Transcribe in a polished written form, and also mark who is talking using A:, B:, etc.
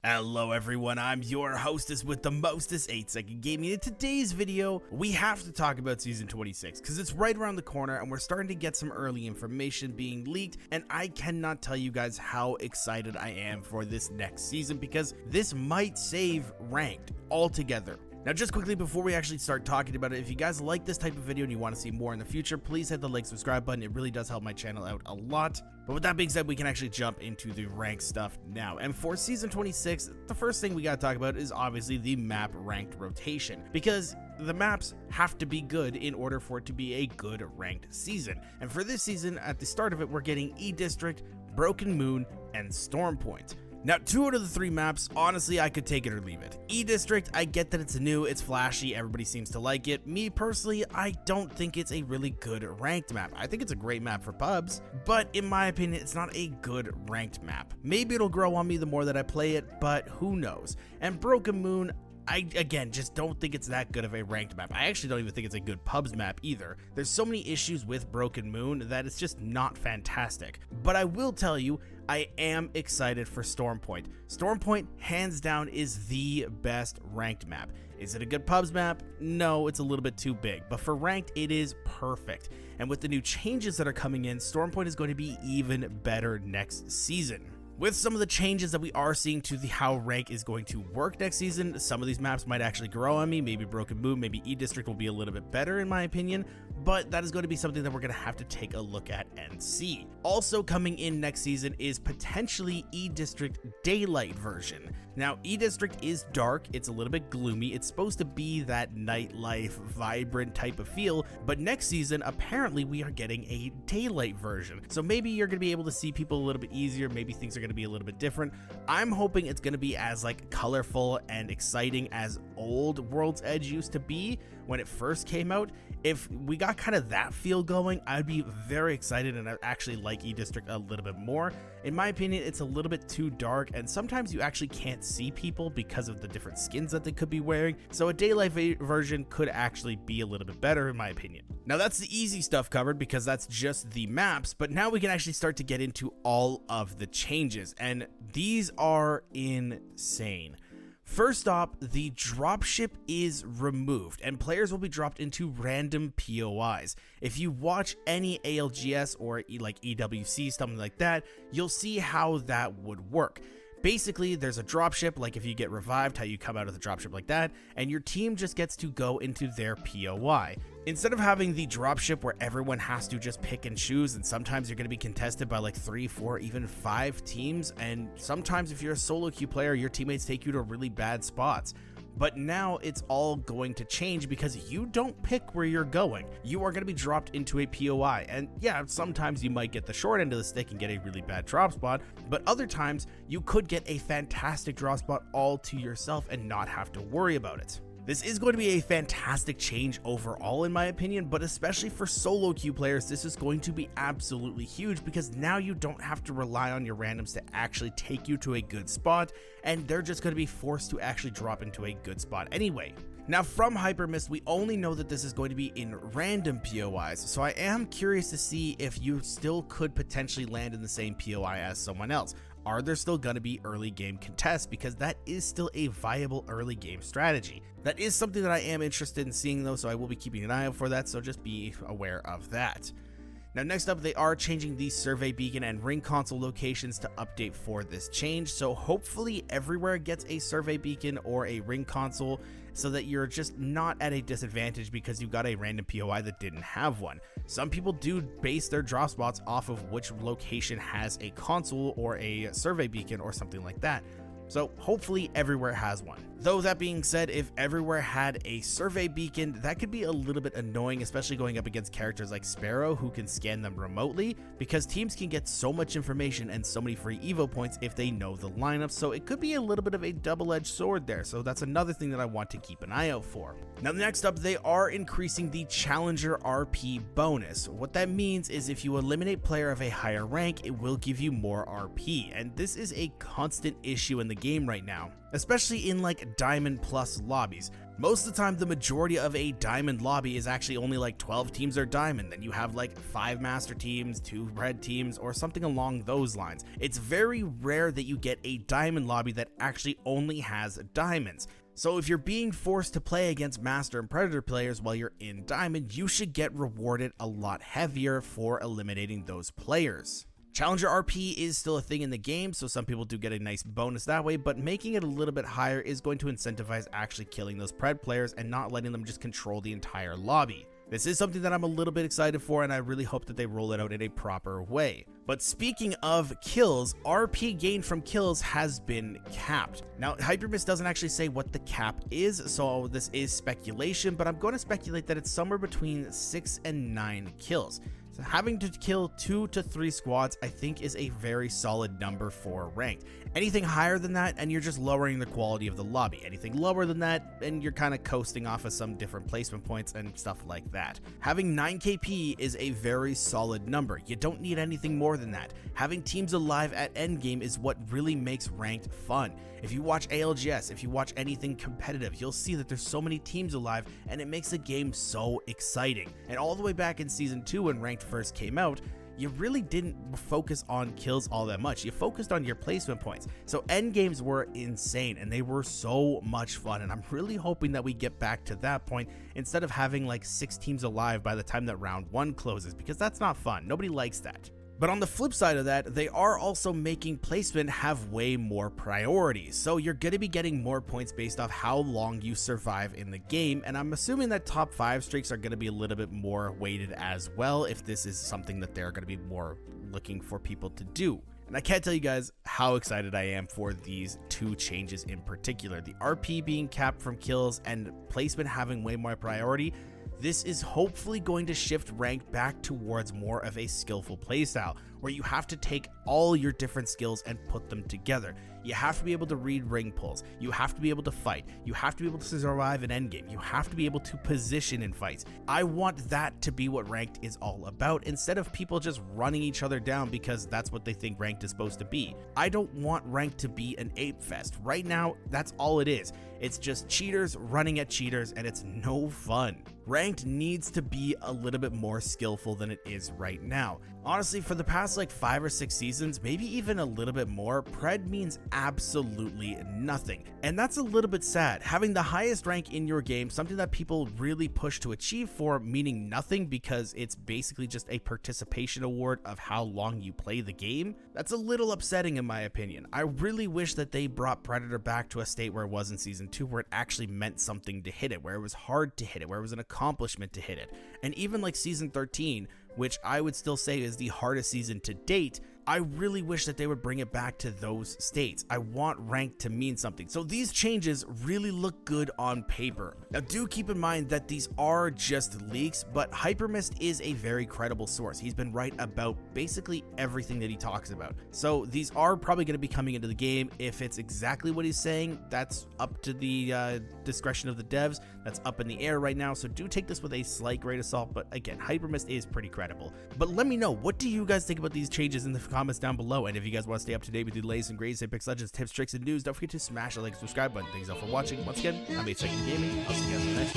A: Hello everyone, I'm your hostess with the mostest 8-second gaming. In today's video, we have to talk about Season 26 because it's right around the corner and we're starting to get some early information being leaked, and I cannot tell you guys how excited I am for this next season because this might save Ranked altogether. Now, just quickly before we actually start talking about it, if you guys like this type of video and you want to see more in the future, please hit the like, subscribe button. It really does help my channel out a lot. But with that being said, we can actually jump into the ranked stuff now. And for Season 26, the first thing we got to talk about is obviously the map ranked rotation, because the maps have to be good in order for it to be a good ranked season. And for this season, at the start of it, we're getting E-District, Broken Moon, and Stormpoint. Now, 2 out of the 3 maps, honestly, I could take it or leave it. E-District, I get that it's new, it's flashy, everybody seems to like it. Me, personally, I don't think it's a really good ranked map. I think it's a great map for pubs, but in my opinion, it's not a good ranked map. Maybe it'll grow on me the more that I play it, but who knows. And Broken Moon, I, again, just don't think it's that good of a ranked map. I actually don't even think it's a good pubs map either. There's so many issues with Broken Moon that it's just not fantastic. But I will tell you, I am excited for Stormpoint. Stormpoint, hands down, is the best ranked map. Is it a good pubs map? No, it's a little bit too big. But for ranked, it is perfect. And with the new changes that are coming in, Stormpoint is going to be even better next season. With some of the changes that we are seeing to how rank is going to work next season, some of these maps might actually grow on me. Maybe Broken Moon, maybe E-District will be a little bit better in my opinion, but that is going to be something that we're going to have to take a look at and see. Also coming in next season is potentially E-District Daylight version. Now, E-District is dark, it's a little bit gloomy, it's supposed to be that nightlife, vibrant type of feel, but next season, apparently we are getting a daylight version. So maybe you're going to be able to see people a little bit easier, maybe things are going to be a little bit different. I'm hoping it's going to be as colorful and exciting as old World's Edge used to be when it first came out. If we got kind of that feel going, I'd be very excited, and I actually like E-District a little bit more. In my opinion, it's a little bit too dark, and sometimes you actually can't see people because of the different skins that they could be wearing, so a daylight version could actually be a little bit better in my opinion. Now, that's the easy stuff covered because that's just the maps, but now we can actually start to get into all of the changes, and these are insane. First off, the dropship is removed and players will be dropped into random POIs. If you watch any ALGS or like EWC, something like that, you'll see how that would work. Basically, there's a dropship, like if you get revived, how you come out of the dropship like that, and your team just gets to go into their POI. Instead of having the dropship where everyone has to just pick and choose, and sometimes you're going to be contested by like 3, 4, even 5 teams, and sometimes if you're a solo queue player, your teammates take you to really bad spots. But now it's all going to change because you don't pick where you're going. You are going to be dropped into a POI. And yeah, sometimes you might get the short end of the stick and get a really bad drop spot, but other times you could get a fantastic drop spot all to yourself and not have to worry about it. This is going to be a fantastic change overall in my opinion, but especially for solo queue players, this is going to be absolutely huge because now you don't have to rely on your randoms to actually take you to a good spot, and they're just going to be forced to actually drop into a good spot anyway. Now, from Hypermist, we only know that this is going to be in random POIs, so I am curious to see if you still could potentially land in the same POI as someone else. Are there still going to be early game contests? Because that is still a viable early game strategy. That is something that I am interested in seeing though, so I will be keeping an eye out for that, so just be aware of that. Now, next up, they are changing the survey beacon and ring console locations to update for this change, so hopefully everywhere gets a survey beacon or a ring console so that you're just not at a disadvantage because you got a random POI that didn't have one. Some people do base their drop spots off of which location has a console or a survey beacon or something like that. So hopefully everywhere has one. Though that being said, if everywhere had a survey beacon, that could be a little bit annoying, especially going up against characters like Sparrow who can scan them remotely, because teams can get so much information and so many free Evo points if they know the lineup, so it could be a little bit of a double-edged sword there, so that's another thing that I want to keep an eye out for. Now next up, they are increasing the Challenger RP bonus. What that means is if you eliminate player of a higher rank, it will give you more RP, and this is a constant issue in the game right now, especially in like Diamond Plus lobbies. Most of the time, the majority of a Diamond lobby is actually only like 12 teams are Diamond. Then you have like 5 Master teams, 2 Red teams, or something along those lines. It's very rare that you get a Diamond lobby that actually only has Diamonds. So if you're being forced to play against Master and Predator players while you're in Diamond, you should get rewarded a lot heavier for eliminating those players. Challenger RP is still a thing in the game, so some people do get a nice bonus that way, but making it a little bit higher is going to incentivize actually killing those Pred players and not letting them just control the entire lobby. This is something that I'm a little bit excited for, and I really hope that they roll it out in a proper way. But speaking of kills, RP gained from kills has been capped. Now, Hypermist doesn't actually say what the cap is, so this is speculation, but I'm going to speculate that it's somewhere between 6 and 9 kills. So having to kill 2 to 3 squads, I think, is a very solid number for ranked. Anything higher than that, and you're just lowering the quality of the lobby. Anything lower than that, and you're kind of coasting off of some different placement points and stuff like that. Having 9 KP is a very solid number. You don't need anything more than that. Having teams alive at endgame is what really makes ranked fun. If you watch ALGS, if you watch anything competitive, you'll see that there's so many teams alive, and it makes the game so exciting. And all the way back in Season 2 when ranked first came out, you really didn't focus on kills all that much. You focused on your placement points. So end games were insane and they were so much fun. And I'm really hoping that we get back to that point instead of having like 6 teams alive by the time that round 1 closes, because that's not fun. Nobody likes that. But on the flip side of that, they are also making placement have way more priority. So you're going to be getting more points based off how long you survive in the game. And I'm assuming that top 5 streaks are going to be a little bit more weighted as well, if this is something that they're going to be more looking for people to do. And I can't tell you guys how excited I am for these 2 changes in particular. The RP being capped from kills and placement having way more priority. This is hopefully going to shift rank back towards more of a skillful playstyle, where you have to take all your different skills and put them together. You have to be able to read ring pulls, you have to be able to fight, you have to be able to survive an endgame, you have to be able to position in fights. I want that to be what ranked is all about, instead of people just running each other down because that's what they think ranked is supposed to be. I don't want ranked to be an ape fest. Right now, that's all it is. It's just cheaters running at cheaters, and it's no fun. Ranked needs to be a little bit more skillful than it is right now. Honestly, for the past like 5 or 6 seasons, maybe even a little bit more, Pred means absolutely nothing. And that's a little bit sad. Having the highest rank in your game, something that people really push to achieve for, meaning nothing because it's basically just a participation award of how long you play the game, that's a little upsetting in my opinion. I really wish that they brought Predator back to a state where it was in Season 2, where it actually meant something to hit it, where it was hard to hit it, where it was an accomplishment to hit it. And even like Season 13, which I would still say is the hardest season to date, I really wish that they would bring it back to those states. I want rank to mean something. So these changes really look good on paper. Now do keep in mind that these are just leaks, but Hypermist is a very credible source. He's been right about basically everything that he talks about. So these are probably going to be coming into the game. If it's exactly what he's saying, that's up to the discretion of the devs. That's up in the air right now. So do take this with a slight grain of salt. But again, Hypermist is pretty credible. But let me know, what do you guys think about these changes in the comments down below? And if you guys want to stay up to date with the latest and greatest Apex Legends tips, tricks, and news, don't forget to smash the like and subscribe button. Thanks all for watching. Once again, I'm 8 Second Gaming. I'll see you guys in the next one.